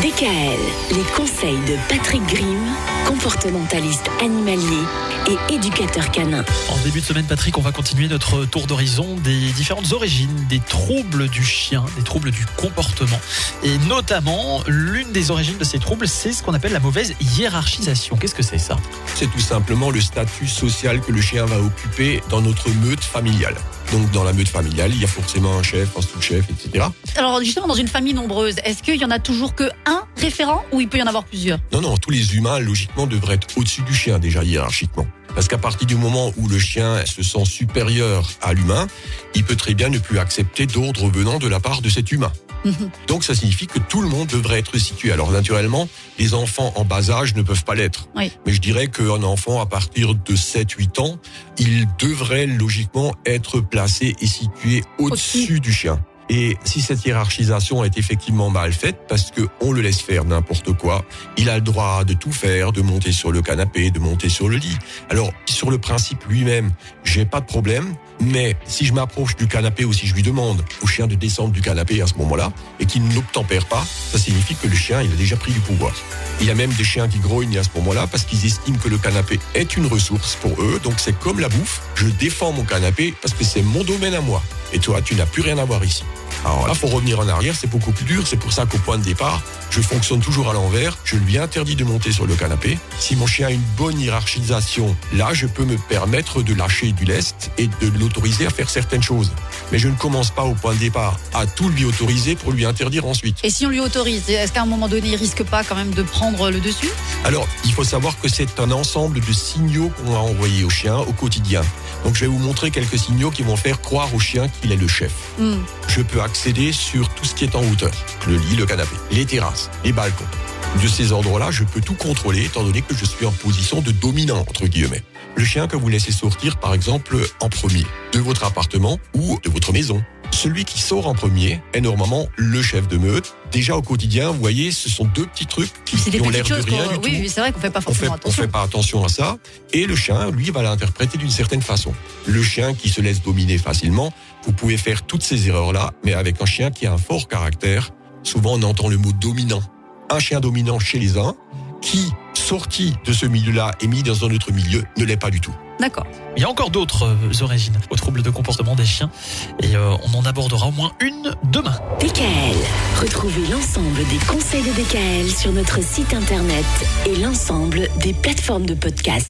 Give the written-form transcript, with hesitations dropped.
DKL, les conseils de Patrick Grimm, comportementaliste animalier et éducateur canin. En début de semaine, Patrick, on va continuer notre tour d'horizon des différentes origines des troubles du chien, des troubles du comportement. Et notamment, l'une des origines de ces troubles, c'est ce qu'on appelle la mauvaise hiérarchisation. Qu'est-ce que c'est ça ? C'est tout simplement le statut social que le chien va occuper dans notre meute familiale. Donc dans la meute familiale, il y a forcément un chef, un sous-chef, etc. Alors justement, dans une famille nombreuse, est-ce qu'il y en a toujours qu'un référent ou il peut y en avoir plusieurs ? Non, tous les humains, logiquement, devraient être au-dessus du chien, déjà hiérarchiquement. Parce qu'à partir du moment où le chien se sent supérieur à l'humain, il peut très bien ne plus accepter d'ordre venant de la part de cet humain. Donc ça signifie que tout le monde devrait être situé. Alors naturellement, les enfants en bas âge ne peuvent pas l'être. Oui. Mais je dirais qu'un enfant à partir de 7-8 ans, il devrait logiquement être placé et situé au-dessus du chien. Et si cette hiérarchisation est effectivement mal faite, parce que on le laisse faire n'importe quoi, il a le droit de tout faire, de monter sur le canapé, de monter sur le lit. Alors, sur le principe lui-même, j'ai pas de problème, mais si je m'approche du canapé ou si je lui demande au chien de descendre du canapé à ce moment-là, et qu'il n'obtempère pas, ça signifie que le chien, il a déjà pris du pouvoir. Il y a même des chiens qui grognent à ce moment-là parce qu'ils estiment que le canapé est une ressource pour eux, donc c'est comme la bouffe, je défends mon canapé parce que c'est mon domaine à moi. Et toi, tu n'as plus rien à voir ici. Alors là, faut revenir en arrière, c'est beaucoup plus dur. C'est pour ça qu'au point de départ, je fonctionne toujours à l'envers. Je lui interdis de monter sur le canapé. Si mon chien a une bonne hiérarchisation, là, je peux me permettre de lâcher du lest et de l'autoriser à faire certaines choses. Mais je ne commence pas au point de départ à tout lui autoriser pour lui interdire ensuite. Et si on lui autorise, est-ce qu'à un moment donné, il risque pas quand même de prendre le dessus ? Alors, il faut savoir que c'est un ensemble de signaux qu'on a envoyés au chien au quotidien. Donc, je vais vous montrer quelques signaux qui vont faire croire au chien qu'il est le chef. Je peux accéder sur tout ce qui est en hauteur. Le lit, le canapé, les terrasses, les balcons. De ces endroits-là, je peux tout contrôler étant donné que je suis en position de dominant, entre guillemets. Le chien que vous laissez sortir, par exemple, en premier, de votre appartement ou de votre maison. Celui qui sort en premier est normalement le chef de meute. Déjà au quotidien, vous voyez, ce sont deux petits trucs qui ont l'air de rien du tout. Oui, c'est vrai qu'on fait pas forcément attention. On fait pas attention à ça. Et le chien, lui, va l'interpréter d'une certaine façon. Le chien qui se laisse dominer facilement, vous pouvez faire toutes ces erreurs-là, mais avec un chien qui a un fort caractère, souvent on entend le mot dominant. Un chien dominant chez les uns, qui, sorti de ce milieu-là et mis dans un autre milieu, ne l'est pas du tout. D'accord. Il y a encore d'autres origines aux troubles de comportement des chiens et on en abordera au moins une demain. DKL. Retrouvez l'ensemble des conseils de DKL sur notre site internet et l'ensemble des plateformes de podcast.